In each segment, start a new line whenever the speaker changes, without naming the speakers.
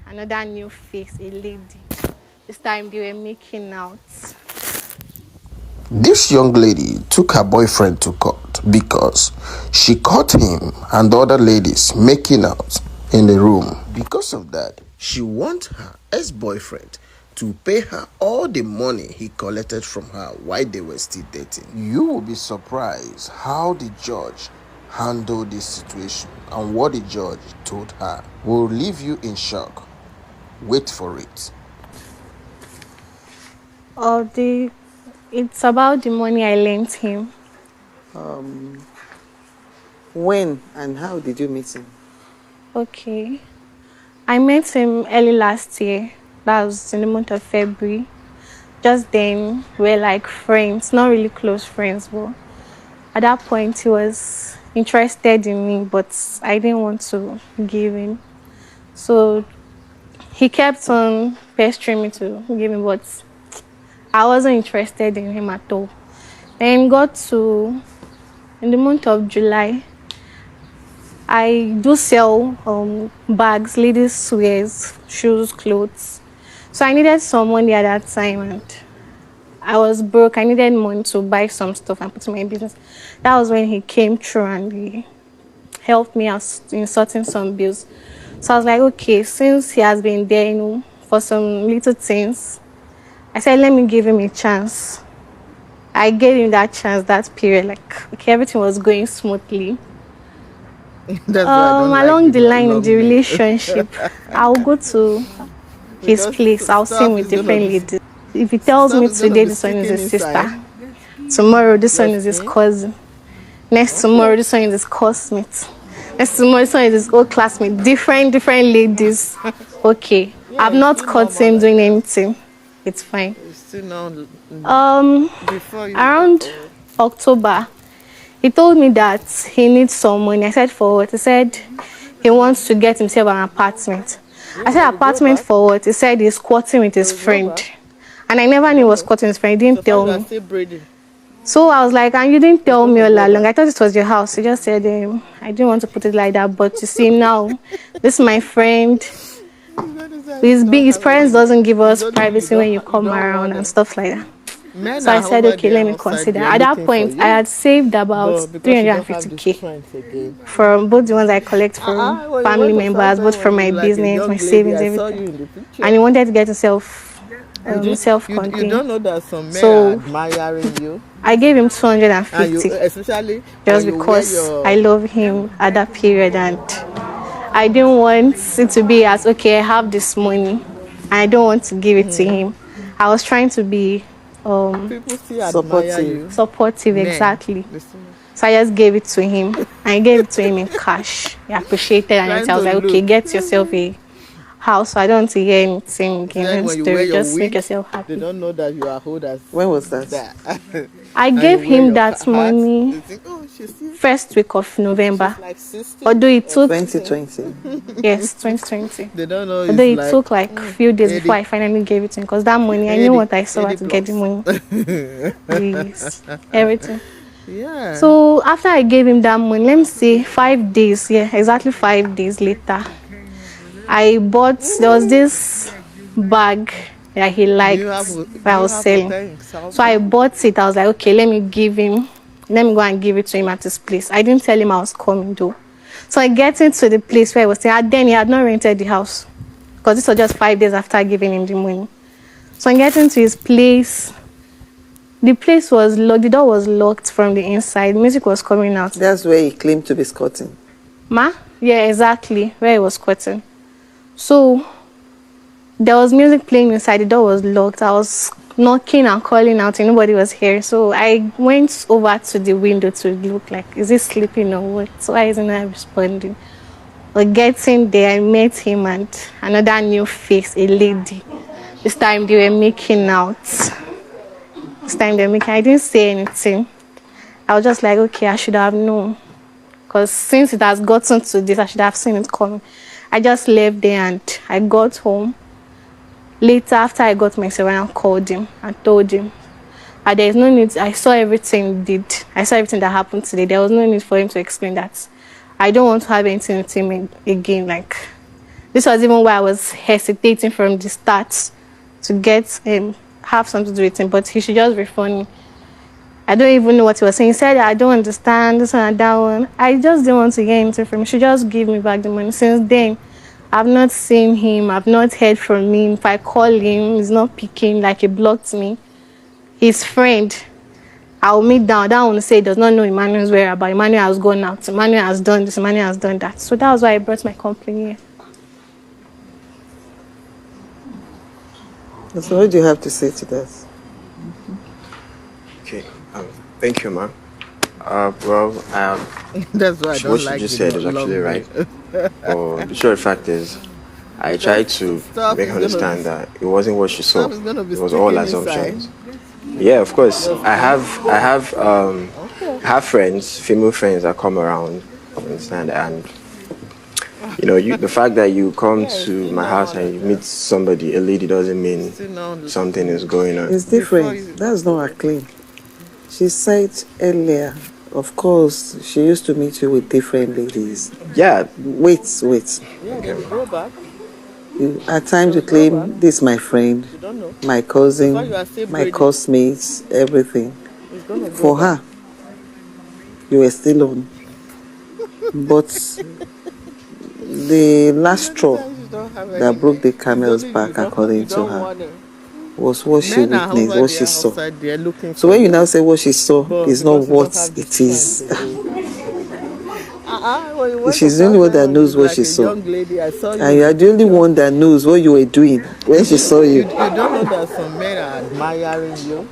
and another new face, a lady. This time they were making out.
This young lady took her boyfriend to court because she caught him and the other ladies making out in the room. Because of that, she wants her ex-boyfriend to pay her all the money he collected from her while they were still dating. You will be surprised how the judge handled this situation and what the judge told her will leave you in shock. Wait for it.
It's about the money I lent him.
When and how did you meet him?
Okay. I met him early last year. That was in the month of February. Just then, we're like friends, not really close friends, but at that point, he was interested in me, but I didn't want to give him. So he kept on pestering me to give him, but I wasn't interested in him at all. Then in the month of July, I do sell bags, ladies' wears, shoes, clothes. So I needed some money at that time and I was broke. I needed money to buy some stuff and put in my business. That was when he came through and he helped me out in sorting some bills. So I was like, okay, since he has been there, for some little things, I said, let me give him a chance. I gave him that chance, that period. Okay, everything was going smoothly. Along the line in the relationship, I'll go to his place. I'll see him with different ladies. If he tells me today this one is his sister, tomorrow this one is his cousin, next tomorrow this one is his classmate, next tomorrow this one is his old classmate, different ladies. Okay, I've not caught him doing anything. It's fine. Around October, he told me that he needs some money. I said, for what? He said he wants to get himself an apartment. I said, apartment for what? He said he's squatting with his friend. And I never knew he was squatting with his friend. He didn't tell me. So I was like, and you didn't tell me all along. I thought it was your house. He just said, I didn't want to put it like that. But you see now, this is my friend. His parents doesn't give us privacy when you come around and stuff like that. So I said, okay, let me consider. At that point, I had saved about 350K from both the ones I collect from family members, both from my business, my savings, everything. And he wanted to get himself self-contained.
You don't know that some men
are
admiring you.
I gave him 250, just because I love him at that period, and I didn't want it to be as, okay, I have this money, and I don't want to give it to him. I was trying to be supportive, exactly. So I just gave it to him. I gave it to him in cash. He appreciated it, and I was like, okay, get yourself a house. So I don't want to hear anything again. Just make yourself happy.
They don't know that you are old as.
When was that?
I gave him that money first week of November. Although it took
2020.
Yes, 2020.
They don't know.
Although it took like a few days before I finally gave it to him, because that money, I knew what I saw to get the money. Yes, everything.
Yeah.
So after I gave him that money, let me see, 5 days, exactly 5 days later, there was this bag that he liked that I was selling. So I bought it. I was like, okay, let me go and give it to him at his place. I didn't tell him I was coming though. So I get into the place where he was staying. Then he had not rented the house, because this was just 5 days after giving him the money. So I get into his place. The place was locked. The door was locked from the inside. Music was coming out.
That's where he claimed to be squatting.
Yeah, exactly, where he was squatting. So there was music playing inside. The door was locked. I was knocking and calling out, and nobody was here. So I went over to the window to look like, is he sleeping or what? So why isn't I responding? But getting there, I met him and another new face, a lady. This time they were making out. I didn't say anything. I was just like, okay, I should have known. Because since it has gotten to this, I should have seen it coming. I just left there and I got home. Later, after I got myself, I called him and told him. And there is no need. I saw everything that happened today. There was no need for him to explain that. I don't want to have anything with him again. This was even why I was hesitating from the start to get have something to do with him, but he should just refund me. I don't even know what he was saying. He said, I don't understand this one and that one. I just didn't want to get anything from him. He should just give me back the money. Since then, I've not seen him. I've not heard from him. If I call him, he's not picking, like he blocked me. His friend, I'll meet down. That one say he does not know Emmanuel's whereabouts. Emmanuel has gone out. Emmanuel has done this. Emmanuel has done that. So that was why I brought my complaint here.
So what do you have to say to that?
Okay, thank you, ma'am. Well,
That's why I don't
what
like
you just
the
said is
long
actually
name.
right. The short fact is, I tried to
Stuff
make
is
her
gonna
understand
be-
that it wasn't what she saw.
Stuff is gonna be
It was all
sticking
assumptions. Yeah, of course. I have friends, female friends that come around, understand, and the fact that you come to my house and you meet somebody, a lady, doesn't mean something is going on.
It's different. That's not her claim. She said earlier, of course, she used to meet you with different ladies.
Yeah,
Wait.
Go back.
At times you claim, this is my friend,
You don't know.
my cousin,
That's why you are still
my
braiding.
classmates, everything.
It's gonna go
For
back.
her, you were still on. But the last straw
Sometimes you don't have
that
any-
broke the camel's
you
back,
don't-
according
you
to
don't
her,
want it.
was what she
Men are
witnessed,
over
what
there
she saw.
outside there looking
So
for
when you
you.
now say what she saw
But
is not
because you
what
don't have the
it is.
strength. When you went
She's
to
the only one that
Southend,
knows
you
what
like
she
a
saw.
young lady, I saw you.
And you are the only one that knows what you were doing when she saw
You
you.
don't know that some men are admiring you.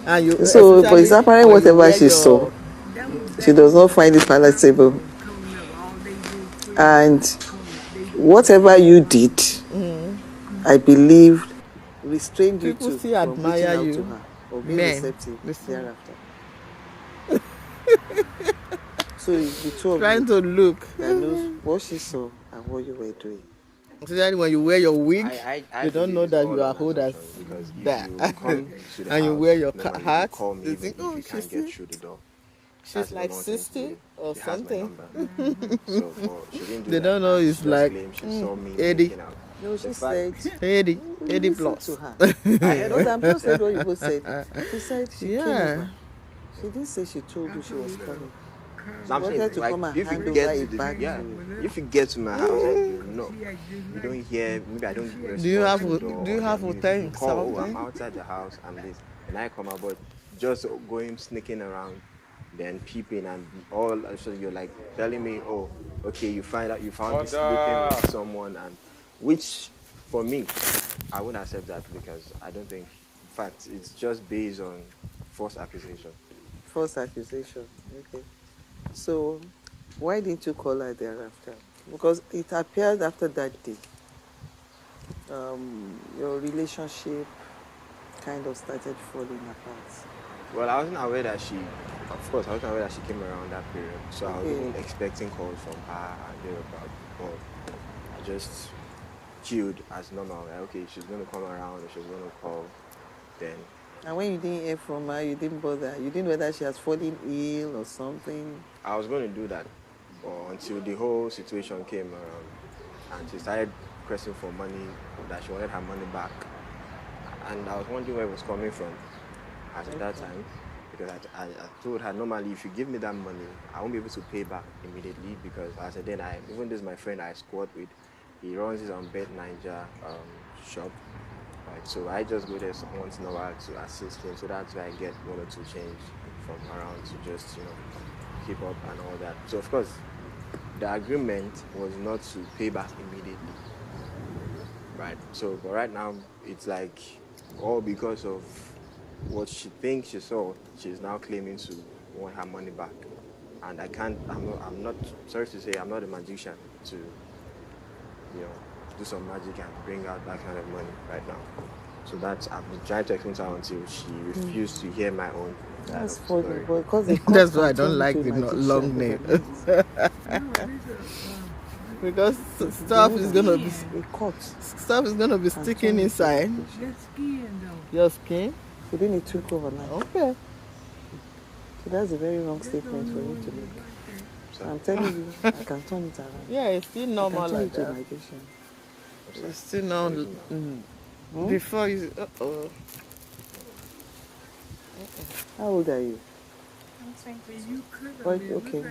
And you
So, but it's
especially
apparent
when you
whatever
wear
she
your-
saw, she does not find it palatable. And whatever you did, I believe, restrained you
People
to
still
from reaching
admire
out
you.
to her or being
Men,
receptive
listen.
thereafter. So it's the two of
Trying
you
to look.
that knows what she saw and what you were doing.
Especially when you wear your wig,
I
you don't
believe
know
it's
that
all
you are
an
old as
assumption, because if
that.
you come to the
And you
house,
wear your
normally you
hat,
call me
they
even
think,
if
oh,
you can't
she's
get through the door.
she's
That's
like
nonsense.
60 or
She has my
something.
number. So she didn't do
They
that.
don't know
and
it's
she just
like,
claimed she saw me
80.
looking out.
No, she
The
said,
fact-
80
listen
plus.
to her. No, I'm just saying what you both said. She said she came
Yeah.
over. She didn't say she told you she was coming.
So I'm
wanted
saying,
to
like,
come and
if
hand
you
over
get
a
to the
bag
yeah,
to you.
if you get to my house and you don't hear, maybe I don't respond
Do you have
to the
ho-
door,
do you
or
have
then
hotel
you
in
call, oh, I'm
Southend?
outside the house, I'm this, and I come out, but just going sneaking around, then peeping and all, so you're like telling me, oh, okay, you found me sleeping with someone, and which for me, I wouldn't accept that, because I don't think, in fact, it's just based on false accusation.
False accusation. Okay. So, why didn't you call her thereafter? Because it appeared after that day, your relationship kind of started falling apart.
Well, I wasn't aware that of course, I wasn't aware that she came around that period. So I was
Okay.
even expecting calls from her and thereabout. But I just chilled as normal. Like, okay, she's going to come around or she's going to call. Then,
And when you didn't hear from her, you didn't bother. You didn't know whether she has fallen ill or something.
I was going to do that. But until the whole situation came around and she started requesting for money, that she wanted her money back. And I was wondering where it was coming from at that time. Because I told her, normally, if you give me that money, I won't be able to pay back immediately, because as I said, even this my friend I squat with, he runs his own Bet Niger shop. Right, so I just go there once in a while to assist him. So that's where I get 1 or 2 change from around to just, keep up and all that. So of course, the agreement was not to pay back immediately. Right. So, but right now, it's like all because of what she thinks she saw, she's now claiming to want her money back. And I'm not, sorry to say, I'm not a magician to, do some magic and bring out that kind of money right now. So I've been trying to explain to her until she refused to hear my own side
That's
of the
funny,
story.
but because the
That's
court
why I don't
can
like
turn
the
you to a
long
magician
name. Because stuff is gonna be
a court.
stuff is gonna be
can
sticking
turn you to a
inside
magician.
your skin.
You didn't took overnight.
Okay.
So that's a very wrong statement for you to make.
So,
I'm telling you, I can turn it around.
Yeah, it's still
I can
normal
turn
like
it to
that.
migration.
It's still now. Before you.
How old are you?
I'm 20.
What, okay.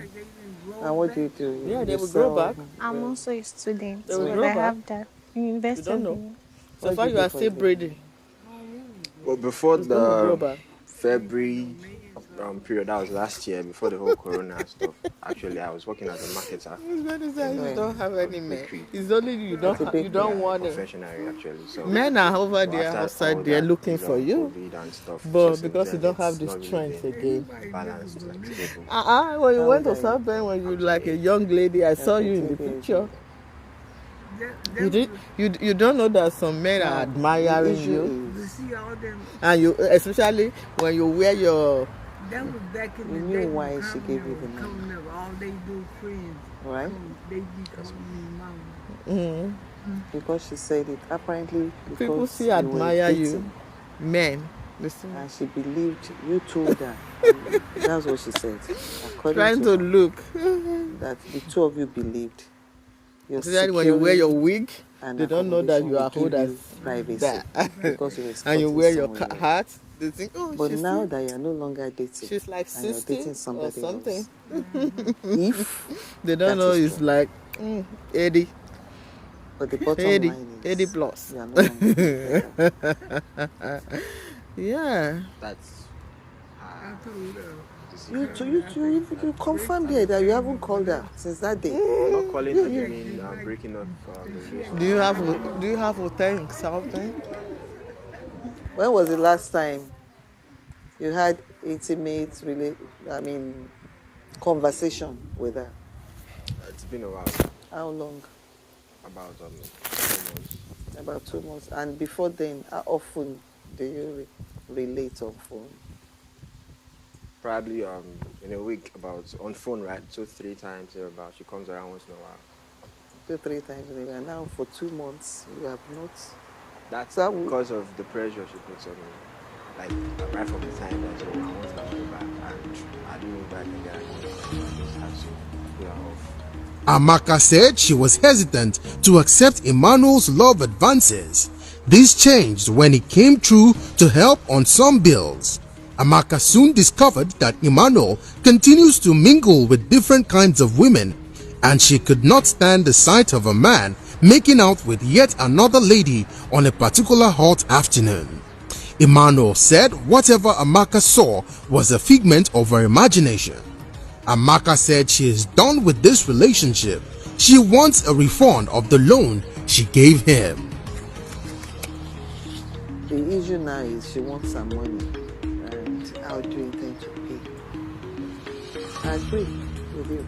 And what do you do?
Yeah, they
You
will grow
sell-
back.
I'm also a student,
They will
but
grow
I
back.
have that
You
university.
don't know. So
What
far
do
you
do
are
for a
still
living?
braiding.
well, before
It's gonna grow
the
back.
February period, that was last year, before the whole Corona stuff. Actually, I was working as a marketer.
It's better say you
Right.
don't have any men.
Bakery.
It's only you
That's a
don't.
big
You don't
thing.
want it.
Confectionery, actually. So,
Men are over
but
there
after all
outside there
that
looking
period
for
of
you,
COVID and stuff,
but
just since
because you
then,
don't have
it's
the
not really
strength
been
again.
balanced, like stable.
When you
How
went
old
to
are you?
South Bend, when you like a young lady, I saw you in the
18 years
picture.
old.
You don't know that some men are
Now, the
admiring
issue
you,
is,
See all them.
and you especially when you wear your.
That was back in
You
the
knew
day.
why
when
she
Carmel
gave you
was
the money.
coming up. All they do friends.
right?
They be calling me mama.
Because she said it. Apparently, because
People see
you were
admire you,
dating,
men. Listen,
and she believed you told her. And that's what she said. According
trying
to
to
her,
look.
that the two of you believed. Your
Especially when you wear your wig,
and
they don't know that
accommodation
you are
will
old
give
as
you privacy
that.
because you were
And you
escorting
wear your
someone else.
hat. They think, oh,
But
she's
now
still-
that you're no longer dating,
she's like
and you're
60
dating
or
somebody
something.
else, if
They don't
that
know
is
it's
true.
like 80,
But the bottom
80,
line
80
is
plus.
you are no longer together.
Yeah.
That's
I told her.
You confirmed here that you haven't called her since that day.
not calling her, you mean breaking up the relationship.
Do you have a thank something?
When was the last time you had intimate, conversation with her?
It's been a while,
How long?
about 2 months.
About 2 months. And before then, how often do you relate on phone?
Probably in a week, about on phone, right? 2-3 times about. She comes around once in a while.
2-3 times a week. And now for 2 months, you have not.
That's
So
because of the pressure she puts on me. Like right from the time that I want her to go back, and I didn't know back and then I just had to put her off.
Amaka said she was hesitant to accept Emmanuel's love advances. This changed when he came through to help on some bills. Amaka soon discovered that Emmanuel continues to mingle with different kinds of women, and she could not stand the sight of a man making out with yet another lady on a particular hot afternoon. Emmanuel said whatever Amaka saw was a figment of her imagination. Amaka said she is done with this relationship. She wants a refund of the loan she gave him.
The issue now is she wants some money. And how do you intend to pay? I agree with you.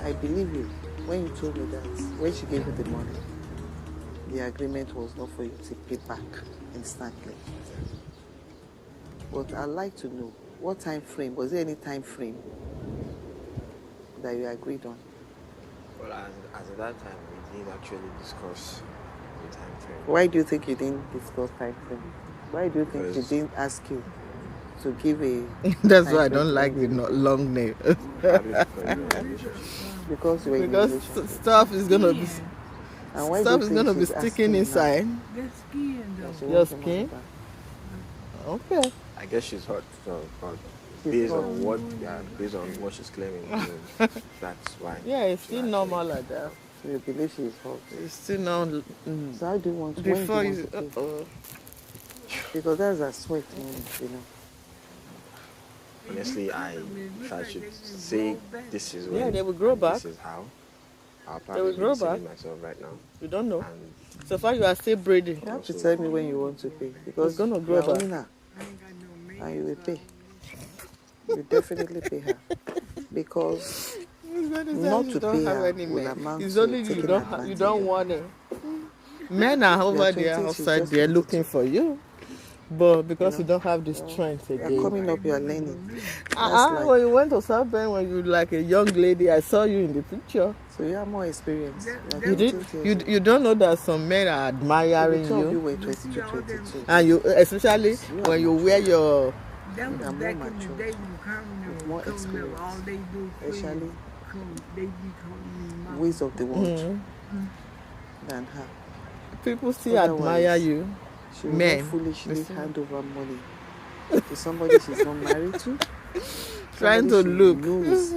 I believe you. When you told me that, when she gave you the money, the agreement was not for you to pay back instantly. But I'd like to know, what time frame, was there any time frame that you agreed on?
Well, as at that time, we didn't actually discuss the time frame.
Why do you think you didn't discuss time frame? Why do you think she
Because-
didn't ask you to give a
That's
time
why I
frame
don't
for
like the
you?
long name.
Probably because we're in a relationship.
Because you were in a
Because
relationship.
stuff is gonna be
And why do
stuff
you
is
think
gonna be
she's
sticking
asking now
inside.
That skin
that
though.
she
Your
wants the money
skin?
back?
Okay.
I guess she's hot, so, but
She's
based
hot.
on what she's claiming, that's why.
Yeah, it's
she
still
actually-
normal like that.
So you believe she is hot.
It's still now.
So how do you want to,
Before
when do you
you,
want to pay? Because that's a sweat money, you know.
Honestly, if I should say this is when,
Yeah, they will grow
and
back.
This is how. I'll
will
probably be
grow
deceiving
back.
myself right now.
you don't know.
And
So far, you are still braiding.
You have to tell me when you want to pay. Because
It's gonna
you
grow
are
back.
owing her, and you will pay. You definitely pay her. Because not to pay her will amount
It's
to
only you
taking
don't
advantage
you don't
of.
want it. Men are over
20,
there
she's
outside
just
there
20.
looking for you, but because you
know,
don't have the strength
You're
again.
coming up, you're learning. That's like,
When you went to South Bend, when you like a young lady, I saw you in the picture.
so you have more experience. You're
You did
20 years old.
you don't know that some men are
So
admiring
the two of you
you,
were 22, 22.
and you especially
You are
when you
mature.
wear your
That was
I'm more
back in the
mature.
day when Carmel
More
was coming up.
experience.
All they do friends.
Especially
they be calling me mama.
ways of the world than her.
People still
Otherwise,
admire you.
She will
Men.
not foolishly
Listen.
hand over money to somebody she's not married to.
Trying to
Somebody she
look.
knows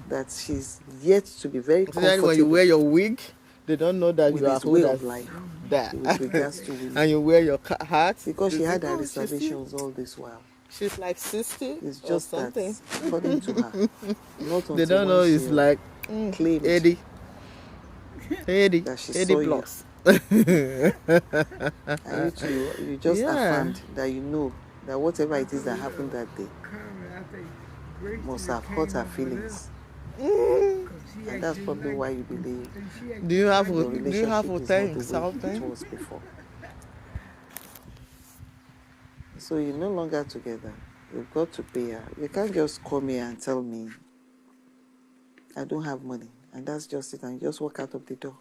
that she's yet to be very
Especially when you
comfortable
wear your wig, they don't know that
with
you are
his way
old
of
as
life
that.
with regards to women.
And you wear your hat.
Because she
they
had
say,
her
"Oh, she's still-
reservations all this while.
She's like 60
It's
or
just
something.
that, according to her, not until
They don't know
when
it's
she
like
claimed
80
that she saw you.
plus.
And you just
Yeah.
affirmed that you know that whatever it is that happened that day
Carmen, I think Grace
must
done
have
came
hurt her
over
feelings.
there, 'cause she
And
act
that's
just
probably
like-
why you believe
and she act
Do you have
your
do you
relationship
have
is
a
not the
tank,
way
something?
it was before. So you're no longer together. You've got to pay her. You can't just come here and tell me I don't have money, and that's just it, and you just walk out of the door.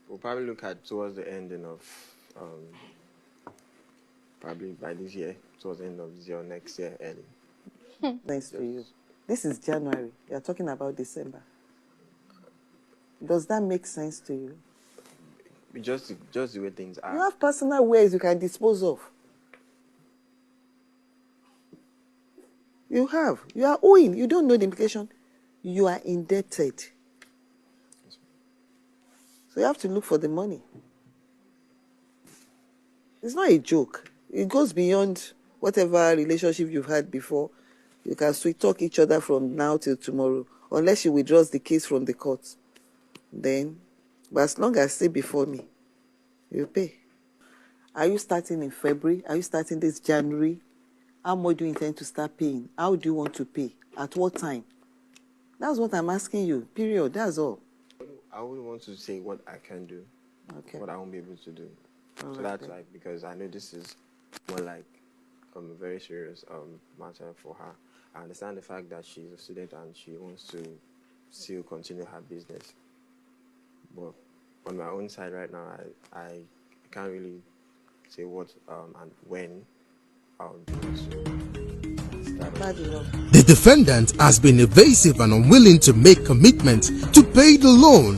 We'll probably look at towards the ending of probably by this year, towards the end of this year or next year early.
Thanks to you. This is January. You're talking about December. Does that make sense to you?
Just the way things
You
are.
have personal ways you can dispose of. You have. You are owing. You don't know the implication. You are indebted. So you have to look for the money. It's not a joke. It goes beyond whatever relationship you've had before. You can sweet talk each other from now till tomorrow, unless she withdraws the case from the court. Then, but as long as still before me, you pay. Are you starting in February? Are you starting this January? How much do you intend to start paying? How do you want to pay? At what time? That's what I'm asking you, period. That's all.
I wouldn't want to say what I can do,
Okay.
what I won't be able to do.
All
So
right
that's
then.
like, because I know this is more like a very serious matter for her. I understand the fact that she's a student and she wants to still continue her business. But on my own side right now, I can't really say what and when I'll be able to start.
Bad enough.
The defendant has been evasive and unwilling to make commitment to pay the loan.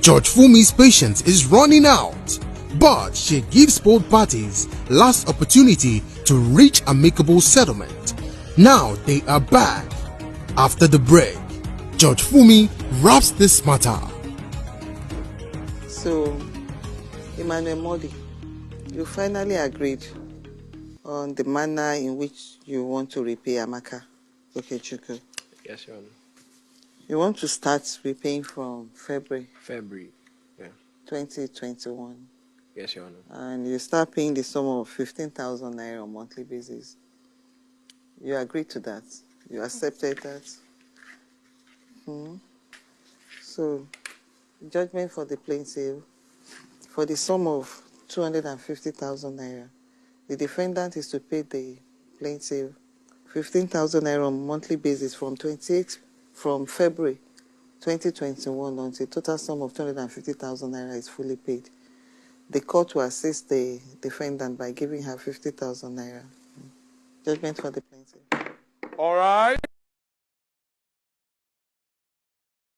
Judge Fumi's patience is running out, but she gives both parties last opportunity to reach amicable settlement. Now they are back. After the break, Judge Fumi wraps this matter.
So, Emmanuel Modi, you finally agreed on the manner in which you want to repay Amaka Okechukwu.
Yes, Your Honor.
You want to start repaying from February
February. Yeah.
2021,
Yes, Your Honor.
and you start paying the sum of 15,000 naira on a monthly basis. You agreed to that. You accepted that. So, judgment for the plaintiff for the sum of 250,000 naira. The defendant is to pay the plaintiff 15,000 naira on a monthly basis from February 2021 until total sum of 250,000 naira is fully paid. The court will assist the defendant by giving her 50,000 naira. Judgment for the plaintiff.
All right.